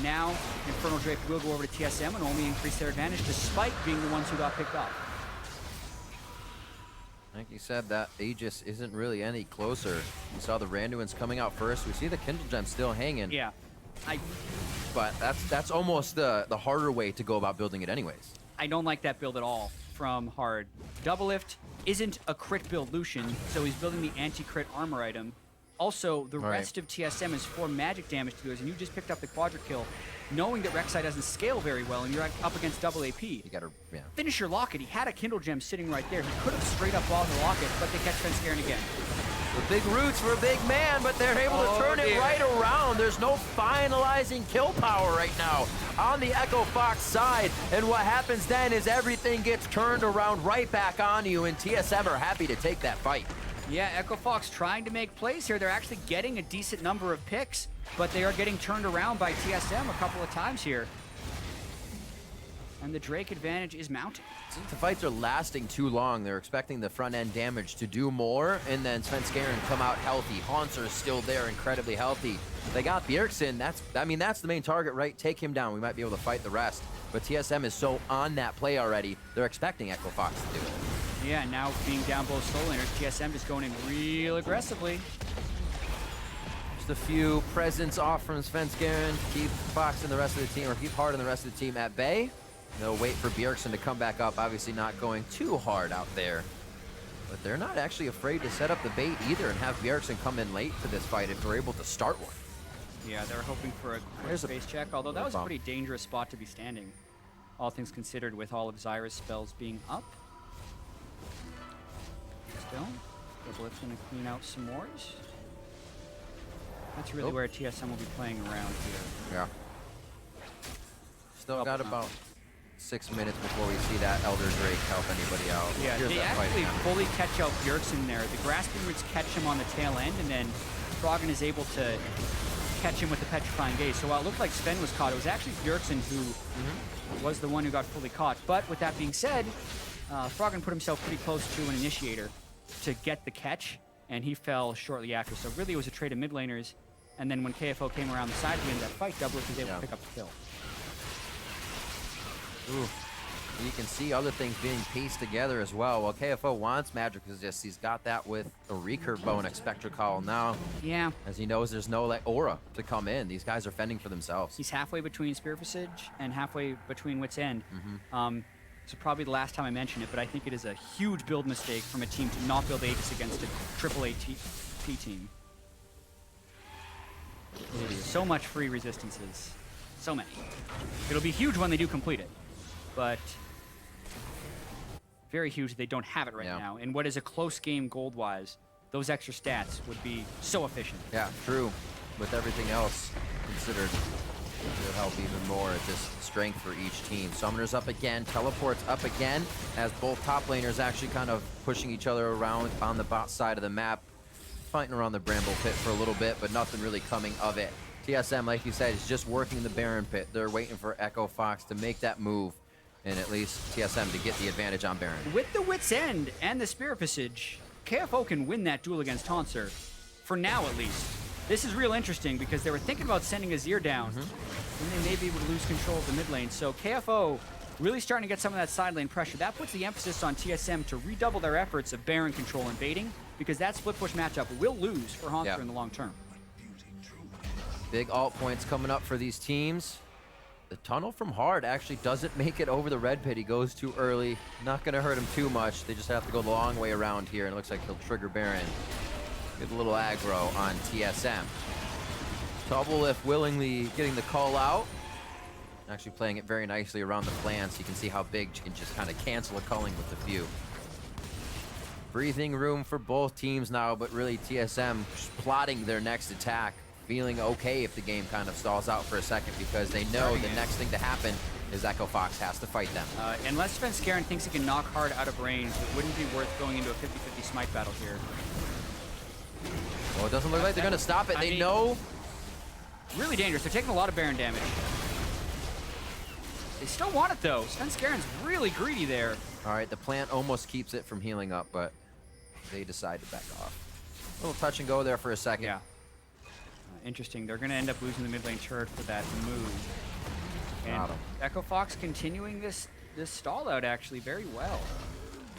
Now, Infernal Drape will go over to TSM and only increase their advantage despite being the ones who got picked off. Like you said, that Aegis isn't really any closer. We saw the Randuin's coming out first. We see the Kindle Gem still hanging. Yeah. But that's almost the harder way to go about building it anyways. I don't like that build at all from Hard. Doublelift isn't a crit build Lucian, so he's building the anti-crit armor item. Also, the All right. rest of TSM is 4 magic damage dealers, and you just picked up the quadra kill, knowing that Rek'Sai doesn't scale very well, and you're up against double AP. You gotta, yeah. Finish your Locket. He had a Kindle Gem sitting right there. He could have straight up walled the Locket, but they catch Svenskeren again. The big roots for a big man, but they're able to turn it right around. There's no finalizing kill power right now on the Echo Fox side. And what happens then is everything gets turned around right back on you, and TSM are happy to take that fight. Yeah, Echo Fox trying to make plays here. They're actually getting a decent number of picks, but they are getting turned around by TSM a couple of times here. And the Drake advantage is mounting. Since the fights are lasting too long, they're expecting the front end damage to do more, and then Svenskeren come out healthy. Haunter is still there, incredibly healthy. They got Bjergsen. That's the main target, right? Take him down. We might be able to fight the rest. But TSM is so on that play already, they're expecting Echo Fox to do it. Yeah, now being down both solo laners, TSM just going in real aggressively. Just a few presents off from Svenskeren to keep Fox and the rest of the team, or keep Hard and the rest of the team at bay. They'll wait for Bjergsen to come back up, obviously not going too hard out there. But they're not actually afraid to set up the bait either and have Bjergsen come in late for this fight if they're able to start one. Yeah, they're hoping for a quick space check, although that was a pretty dangerous spot to be standing, all things considered, with all of Zyra's spells being up. Still, Doublelift's going to clean out some wars. That's really where TSM will be playing around here. Yeah. Still got about 6 minutes before we see that Elder Drake help anybody out. Yeah, Here's they actually fully catch out Bjergsen there. The Grasping Roots catch him on the tail end, and then Froggen is able to catch him with the Petrifying Gaze. So while it looked like Sven was caught, it was actually Bjergsen who was the one who got fully caught. But with that being said, Froggen put himself pretty close to an Initiator to get the catch, and he fell shortly after. So really it was a trade of mid laners, and then when KFO came around the side to end that fight, Doublelift was able to pick up the kill. Ooh. You can see other things being pieced together as well. Well, KFO wants Magic Resist. He's got that with a recurve bow and a Spectre Call now. Yeah. As he knows there's no aura to come in. These guys are fending for themselves. He's halfway between Spear Visage and halfway between Wit's End. So probably the last time I mentioned it, but I think it is a huge build mistake from a team to not build Aegis against a triple AT team. So much free resistances. So many. It'll be huge when they do complete it, but very huge they don't have it right now. And what is a close game gold-wise, those extra stats would be so efficient. Yeah, true. With everything else considered, it would help even more at this strength for each team. Summoner's up again, Teleport's up again, as both top laners actually kind of pushing each other around on the bot side of the map, fighting around the Bramble Pit for a little bit, but nothing really coming of it. TSM, like you said, is just working the Baron Pit. They're waiting for Echo Fox to make that move, and at least TSM to get the advantage on Baron. With the Wit's End and the Spirit Visage, KFO can win that duel against Haunter, for now at least. This is real interesting because they were thinking about sending Azir down, and they may be able to lose control of the mid lane. So KFO really starting to get some of that side lane pressure. That puts the emphasis on TSM to redouble their efforts of Baron control and baiting, because that split push matchup will lose for Haunter in the long term. Big alt points coming up for these teams. The tunnel from Hard actually doesn't make it over the red pit. He goes too early. Not going to hurt him too much. They just have to go the long way around here, and it looks like he'll trigger Baron. Get a little aggro on TSM. Doublelift willingly getting the call out. Actually playing it very nicely around the plan, so you can see how big you can just kind of cancel a culling with a few. Breathing room for both teams now, but really TSM plotting their next attack. Feeling okay if the game kind of stalls out for a second, because they know the next thing to happen is Echo Fox has to fight them. Unless Svenskeren thinks he can knock Hard out of range, it wouldn't be worth going into a 50-50 smite battle here. Well, it doesn't look like they're going to stop it. They know. Really dangerous. They're taking a lot of Baron damage. They still want it, though. Svenskeren's really greedy there. All right, the plant almost keeps it from healing up, but they decide to back off. A little touch and go there for a second. Yeah. Interesting. They're going to end up losing the mid lane turret for that move. And Echo Fox continuing this stall out actually very well.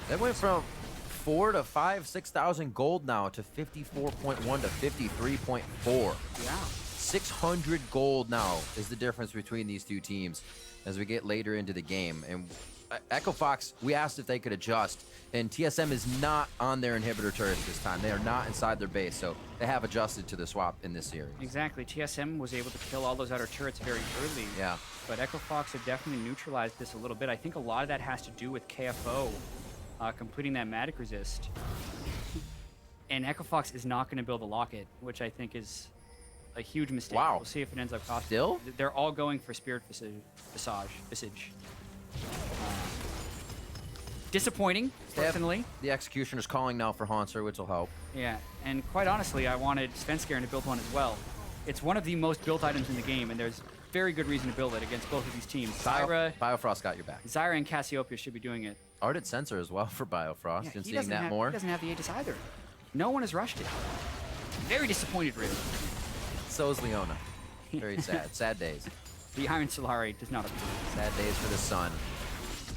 They went from 4 to 5, 6,000 gold now to 54.1 to 53.4. Yeah. 600 gold now is the difference between these two teams as we get later into the game. And Echo Fox, we asked if they could adjust, and TSM is not on their inhibitor turrets this time. They are not inside their base, so they have adjusted to the swap in this series. Exactly. TSM was able to kill all those outer turrets very early. Yeah. But Echo Fox have definitely neutralized this a little bit. I think a lot of that has to do with KFO completing that Magic Resist. And Echo Fox is not going to build a Locket, which I think is a huge mistake. Wow. We'll see if it ends up costing. Still? They're all going for Spirit Visage. Disappointing, personally. The Executioner's calling now for Haunter, which will help. Yeah, and quite honestly, I wanted Svenskeren to build one as well. It's one of the most built items in the game, and there's very good reason to build it against both of these teams. Biofrost got your back. Zyra and Cassiopeia should be doing it. Ardent Sensor as well for Biofrost, Yeah, and seeing that more. He doesn't have the Aegis either. No one has rushed it. Very disappointed, really. So is Leona. Very sad. Sad days. The Iron Solari does not approve. Sad days for the Sun.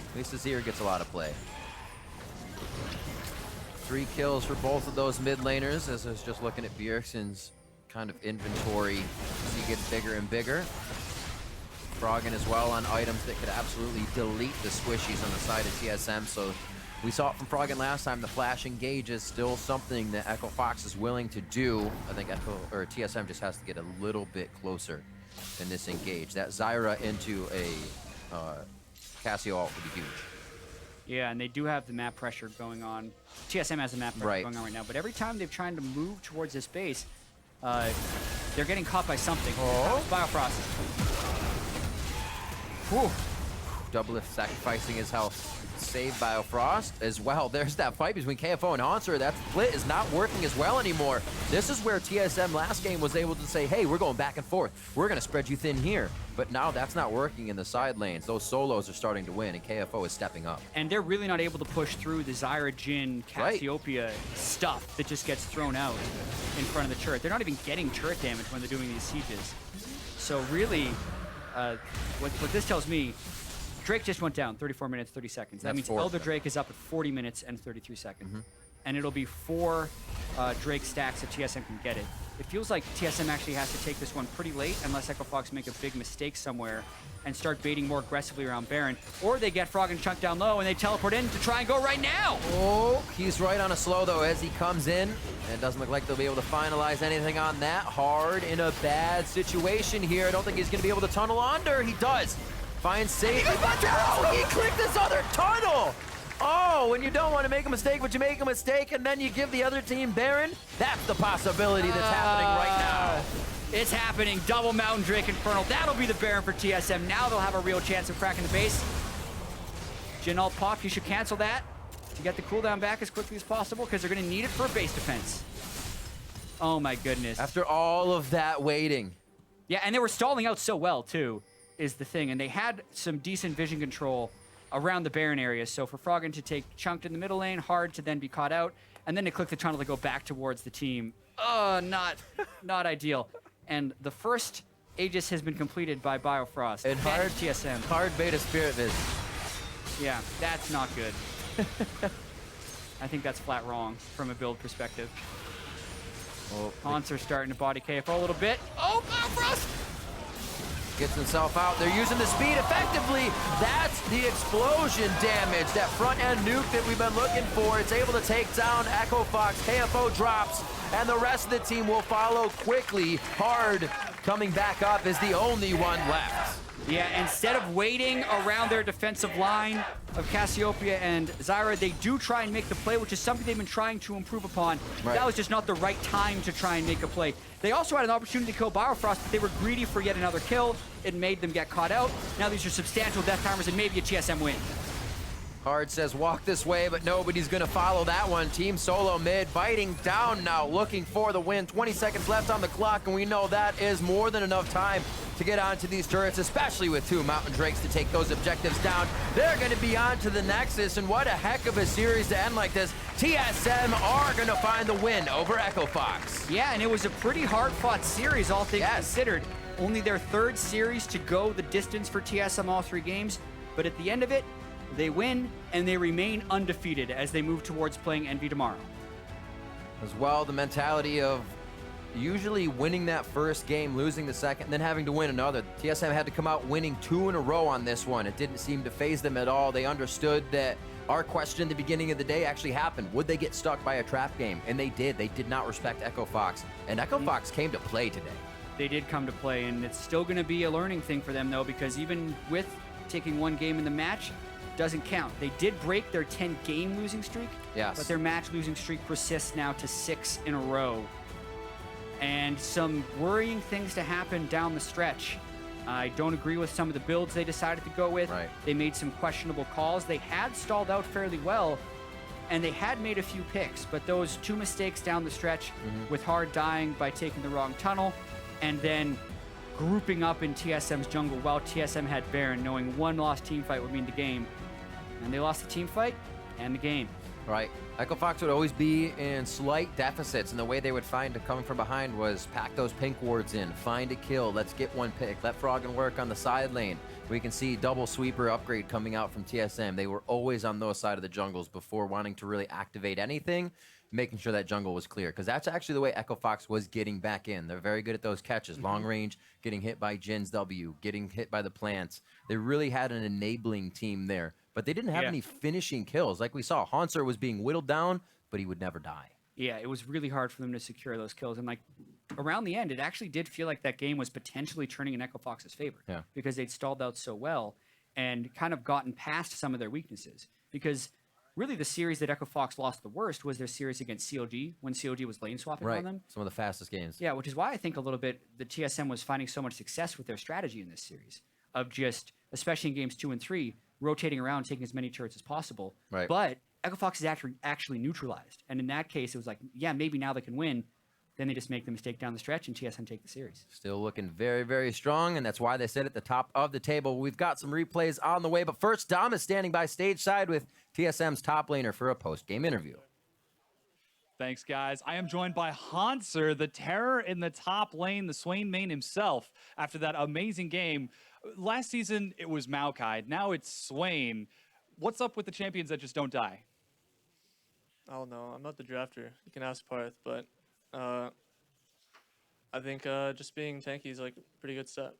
At least Azir gets a lot of play. 3 kills for both of those mid laners, as I was just looking at Bjergsen's kind of inventory as he gets bigger and bigger. Froggen as well on items that could absolutely delete the squishies on the side of TSM, so we saw it from Froggen last time. The flash engage is still something that Echo Fox is willing to do. I think TSM just has to get a little bit closer in this engage. That Zyra into a Cassio ult would be huge. Yeah, and they do have the map pressure going on. TSM has the map pressure going on right now, but every time they've tried to move towards this base, they're getting caught by something. Oh. Biofrost. Whew. Doublelift sacrificing his health. Save Biofrost as well. There's that fight between KFO and Haunter. That split is not working as well anymore. This is where TSM last game was able to say, hey, we're going back and forth. We're going to spread you thin here. But now that's not working in the side lanes. Those solos are starting to win, and KFO is stepping up. And they're really not able to push through the Zyra, Jhin, Cassiopeia stuff that just gets thrown out in front of the turret. They're not even getting turret damage when they're doing these sieges. So really, what this tells me, Drake just went down 34 minutes, 30 seconds. That means Elder Drake is up at 40 minutes and 33 seconds. And it'll be 4 Drake stacks if TSM can get it. It feels like TSM actually has to take this one pretty late unless Echo Fox make a big mistake somewhere and start baiting more aggressively around Baron. Or they get Froggen chunked down low and they teleport in to try and go right now. Oh, he's right on a slow though as he comes in. And it doesn't look like they'll be able to finalize anything on that. Hard in a bad situation here. I don't think he's going to be able to tunnel under. He does. Finds safety. Oh, he clicked this other tunnel. Oh, when you don't want to make a mistake, but you make a mistake, and then you give the other team Baron. That's the possibility that's happening right now. It's happening. Double Mountain Drake Infernal. That'll be the Baron for TSM. Now they'll have a real chance of cracking the base. Jhin ult pop. You should cancel that to get the cooldown back as quickly as possible because they're going to need it for base defense. Oh, my goodness. After all of that waiting. Yeah, and they were stalling out so well, too, is the thing. And they had some decent vision control around the Baron area. So for Froggen to take chunked in the middle lane, hard to then be caught out, and then to click the tunnel to go back towards the team. Not ideal. And the first Aegis has been completed by Biofrost. And hard TSM. Hard beta Spirit Viz. Yeah, that's not good. I think that's flat wrong from a build perspective. Oh, Haunter's starting to body KFO a little bit. Oh, Biofrost! Gets himself out. They're using the speed effectively. That's the explosion damage, that front-end nuke that we've been looking for. It's able to take down Echo Fox. KFO drops, and the rest of the team will follow quickly. Hard coming back up is the only one left. Yeah, instead of waiting around their defensive line of Cassiopeia and Zyra, they do try and make the play, which is something they've been trying to improve upon. Right. That was just not the right time to try and make a play. They also had an opportunity to kill Biofrost, but they were greedy for yet another kill. It made them get caught out. Now these are substantial death timers and maybe a TSM win. Hard says walk this way, but nobody's going to follow that one. Team SoloMid biting down now, looking for the win. 20 seconds left on the clock, and we know that is more than enough time to get onto these turrets, especially with 2 Mountain Drakes to take those objectives down. They're going to be on to the Nexus, and what a heck of a series to end like this. TSM are going to find the win over Echo Fox. Yeah, and it was a pretty hard-fought series, all things considered. Only their 3rd series to go the distance for TSM all 3 games, but at the end of it, they win, and they remain undefeated as they move towards playing Envy tomorrow. As well, the mentality of usually winning that first game, losing the second, and then having to win another. TSM had to come out winning 2 in a row on this one. It didn't seem to faze them at all. They understood that our question at the beginning of the day actually happened. Would they get stuck by a trap game? And they did. They did not respect Echo Fox. And Echo Fox came to play today. They did come to play, and it's still going to be a learning thing for them, though, because even with taking 1 game in the match, doesn't count. They did break their 10-game losing streak, yes, but their match losing streak persists now to 6 in a row. And some worrying things to happen down the stretch. I don't agree with some of the builds they decided to go with. Right. They made some questionable calls. They had stalled out fairly well, and they had made a few picks, but those 2 mistakes down the stretch with Hard dying by taking the wrong tunnel, and then grouping up in TSM's jungle while TSM had Baron, knowing 1 lost team fight would mean the game. And they lost the team fight and the game. Right. Echo Fox would always be in slight deficits, and the way they would find to come from behind was pack those pink wards in, find a kill, let's get 1 pick, let Froggen work on the side lane. We can see double sweeper upgrade coming out from TSM. They were always on those side of the jungles before wanting to really activate anything, making sure that jungle was clear, because that's actually the way Echo Fox was getting back in. They're very good at those catches, long range, getting hit by Jin's W, getting hit by the plants. They really had an enabling team there, but they didn't have any finishing kills. Like we saw, Hanser was being whittled down, but he would never die. Yeah, it was really hard for them to secure those kills. And like around the end, it actually did feel like that game was potentially turning in Echo Fox's favor, because they'd stalled out so well and kind of gotten past some of their weaknesses. Because really the series that Echo Fox lost the worst was their series against COG, when COG was lane swapping on them. Some of the fastest games. Yeah, which is why I think a little bit the TSM was finding so much success with their strategy in this series of just, especially in games 2 and 3, rotating around, taking as many turrets as possible. Right. But Echo Fox is actually neutralized. And in that case, it was like, yeah, maybe now they can win. Then they just make the mistake down the stretch, and TSM take the series. Still looking very, very strong, and that's why they sit at the top of the table. We've got some replays on the way, but first, Dom is standing by stage side with TSM's top laner for a post-game interview. Thanks, guys. I am joined by Hanser, the terror in the top lane, the Swain main himself, after that amazing game. Last season, it was Maokai. Now it's Swain. What's up with the champions that just don't die? I don't know. I'm not the drafter. You can ask Parth, but I think just being tanky is like a pretty good stat.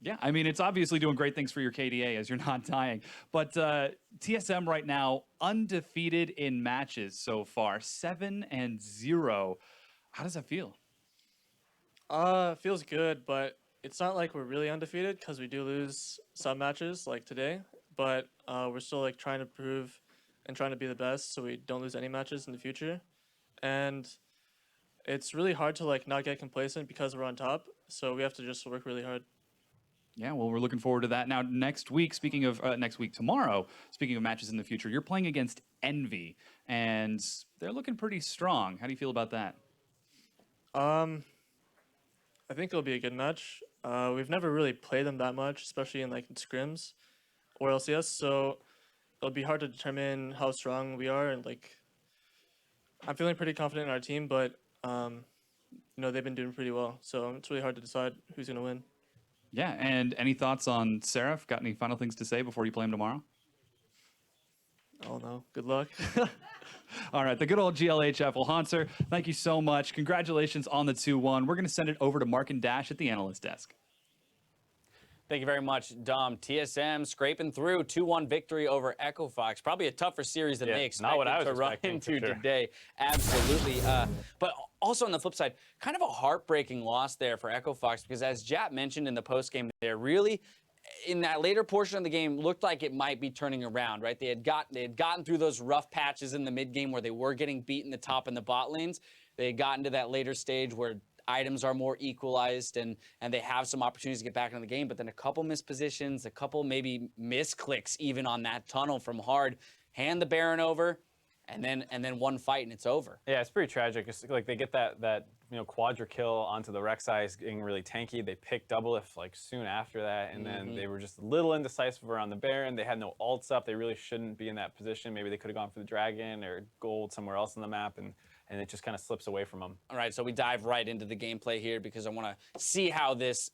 Yeah, I mean, it's obviously doing great things for your KDA as you're not dying. But TSM right now, undefeated in matches so far, 7-0. How does that feel? Feels good, but it's not like we're really undefeated because we do lose some matches like today. But we're still like trying to prove and trying to be the best so we don't lose any matches in the future. And it's really hard to like not get complacent because we're on top. So we have to just work really hard. Yeah, well, we're looking forward to that. Now, next week, tomorrow, speaking of matches in the future, you're playing against Envy, and they're looking pretty strong. How do you feel about that? I think it'll be a good match. We've never really played them that much, especially in like scrims or LCS, so it'll be hard to determine how strong we are. And like, I'm feeling pretty confident in our team, but you know, they've been doing pretty well, so it's really hard to decide who's gonna win. Yeah, and any thoughts on Seraph? Got any final things to say before you play him tomorrow? Oh no, good luck. All right, the good old GLHF. Well, Hanser, thank you so much. Congratulations on the 2-1. We're going to send it over to Mark and Dash at the analyst desk. Thank you very much, Dom. TSM scraping through 2-1 victory over Echo Fox. Probably a tougher series than they expected to run into today. Absolutely. But also on the flip side, kind of a heartbreaking loss there for Echo Fox because as Jap mentioned in the postgame there, really in that later portion of the game looked like it might be turning around, right? They had gotten through those rough patches in the mid game where they were getting beat in the top and the bot lanes. They had gotten to that later stage where items are more equalized and they have some opportunities to get back into the game, but then a couple missed positions, a couple maybe misclicks even on that tunnel from Hard, hand the Baron over, and then one fight and it's over. Yeah, it's pretty tragic. It's like they get that quadra kill onto the Rek'Sai getting really tanky. They pick double if like soon after that, and then they were just a little indecisive around the Baron. They had no ults up. They really shouldn't be in that position. Maybe they could have gone for the Dragon or gold somewhere else on the map, and it just kind of slips away from them. All right, so we dive right into the gameplay here because I want to see how this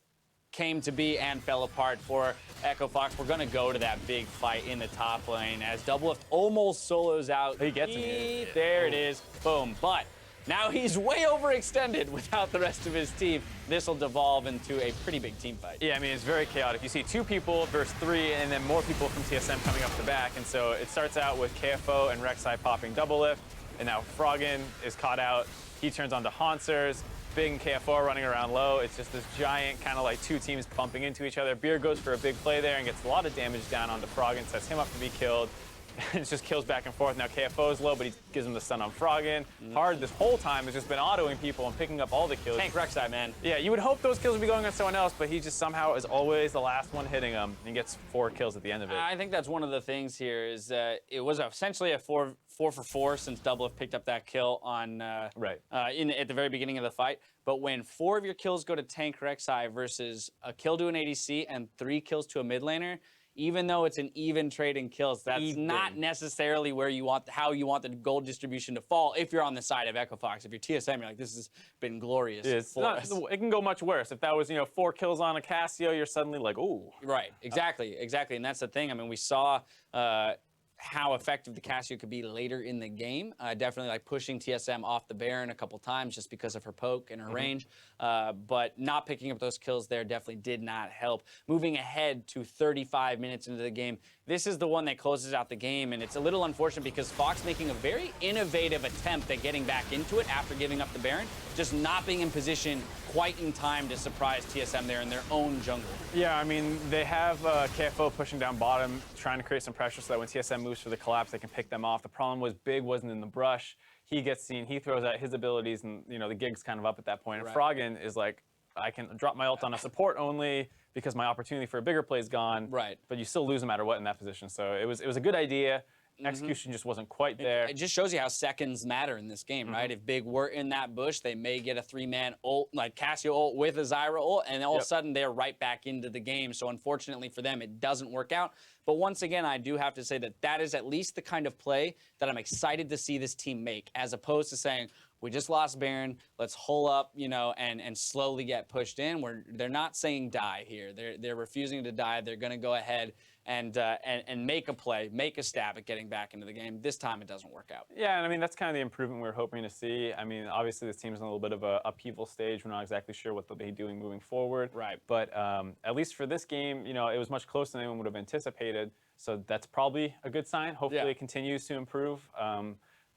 came to be and fell apart for Echo Fox. We're going to go to that big fight in the top lane as Doublelift almost solos out. He gets him. There it is. Boom. But Now he's way overextended without the rest of his team. This will devolve into a pretty big team fight. Yeah, I mean, it's very chaotic. You see 2 people versus 3, and then more people from TSM coming up the back. And so it starts out with KFO and Rek'Sai popping double lift, and now Froggen is caught out. He turns on to Haunsers. Big and KFO are running around low. It's just this giant kind of like 2 teams bumping into each other. Beer goes for a big play there and gets a lot of damage down onto Froggen, sets him up to be killed. It's just kills back and forth. Now KFO's low, but he gives him the stun on Froggen. Hard this whole time has just been autoing people and picking up all the kills. Tank Rek'Sai, man. Yeah, you would hope those kills would be going on someone else, but he just somehow is always the last one hitting him and gets 4 kills at the end of it. I think that's one of the things here is that it was essentially a 4 for 4 since Doublelift picked up that kill on at the very beginning of the fight. But when 4 of your kills go to Tank Rek'Sai versus a kill to an ADC and 3 kills to a mid laner, even though it's an even trade in kills, that's not necessarily where you want, how you want the gold distribution to fall if you're on the side of Echo Fox. If you're TSM, you're like, this has been glorious. It can go much worse. If that was, 4 kills on a Cassio, you're suddenly like, ooh. Right, exactly. And that's the thing. I mean, we saw how effective the Cassio could be later in the game. Definitely like pushing TSM off the Baron a couple times just because of her poke and her range. But not picking up those kills there definitely did not help. Moving ahead to 35 minutes into the game, this is the one that closes out the game, and it's a little unfortunate because Fox making a very innovative attempt at getting back into it after giving up the Baron, just not being in position quite in time to surprise TSM there in their own jungle. Yeah, I mean, they have KFO pushing down bottom, trying to create some pressure so that when TSM moves for the collapse, they can pick them off. The problem was Big wasn't in the brush. He gets seen, he throws out his abilities, and the gig's kind of up at that point. And Froggen is like, I can drop my ult on a support only because my opportunity for a bigger play is gone. Right. But you still lose no matter what in that position. So it was a good idea. Execution just wasn't quite there. It just shows you how seconds matter in this game, right? If Big were in that bush, they may get a 3-man ult, like Cassio ult with a Zyra ult, and all of a sudden they're right back into the game. So unfortunately for them, it doesn't work out. But once again, I do have to say that that is at least the kind of play that I'm excited to see this team make, as opposed to saying, we just lost Baron, let's hole up, and slowly get pushed in. They're not saying die here. They're refusing to die. They're going to go ahead and make a play, make a stab at getting back into the game. This time it doesn't work out. Yeah, and I mean, that's kind of the improvement we were hoping to see. I mean, obviously this team's in a little bit of a upheaval stage. We're not exactly sure what they'll be doing moving forward. Right. But at least for this game, it was much closer than anyone would have anticipated. So that's probably a good sign. Hopefully it continues to improve.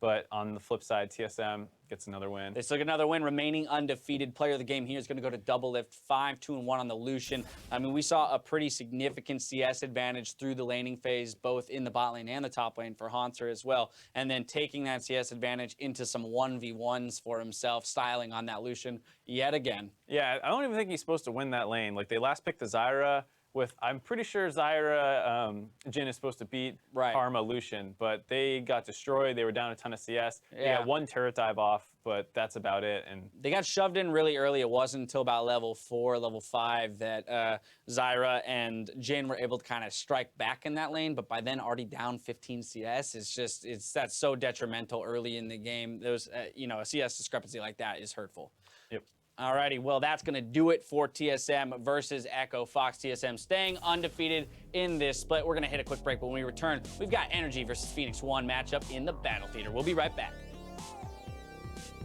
But on the flip side, TSM gets another win. They still get another win, remaining undefeated. Player of the game here is going to go to Doublelift, 5-2-1 on the Lucian. I mean, we saw a pretty significant CS advantage through the laning phase, both in the bot lane and the top lane for Haunter as well. And then taking that CS advantage into some 1v1s for himself, styling on that Lucian yet again. Yeah, I don't even think he's supposed to win that lane. Like, they last picked the Zyra. I'm pretty sure Zyra Jhin is supposed to beat Karma Lucian, but they got destroyed. They were down a ton of CS. They got 1 turret dive off, but that's about it. And they got shoved in really early. It wasn't until about level 4, level 5 that Zyra and Jhin were able to kind of strike back in that lane, but by then already down 15 CS. That's so detrimental early in the game. There's a CS discrepancy like that is hurtful. Yep. Alrighty, well, that's going to do it for TSM versus Echo Fox. TSM staying undefeated in this split. We're going to hit a quick break, but when we return, we've got Energy versus Phoenix 1 matchup in the Battle Theater. We'll be right back.